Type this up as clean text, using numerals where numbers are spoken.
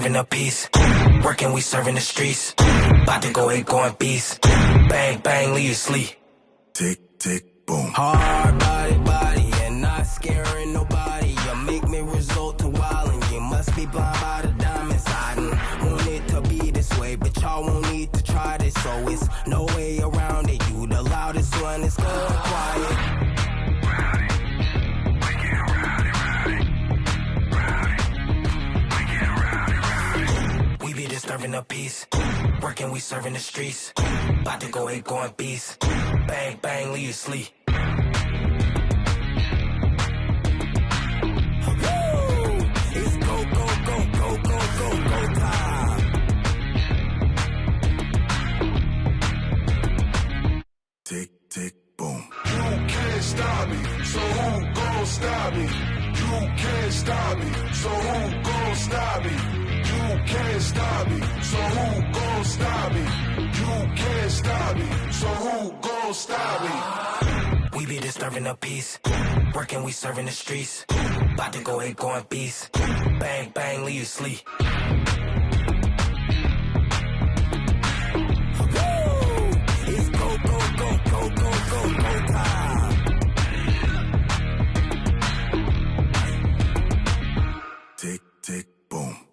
disturbing the peace. Working, we serving the streets. About to go, going beast. Bang, bang, leave you sleep. Tick, tick, boom. Hard body, and not scaring nobody. You make me resort to wildin'. You must be blind by the diamonds. I didn't want it to be this way, but y'all won't need to try this. So it's no way around it. You the loudest one, it's going quiet. Disturbing the peace. Working, we serving the streets. About to go, going beast. Bang, bang, leave you sleep. It's go, go, go, go, go, go, go time. Tick, tick, boom. You can't stop me, so who gon' stop me? You can't stop me, so who gon' stop me? You can't stop me, so who gon' stop me? You can't stop me, so who gon' stop me? We be disturbing the peace. Working, we serving the streets. About to go, going beast. Bang, bang, leave you sleep. It's go, go, go, go, go, go, go time. Tick, tick, boom.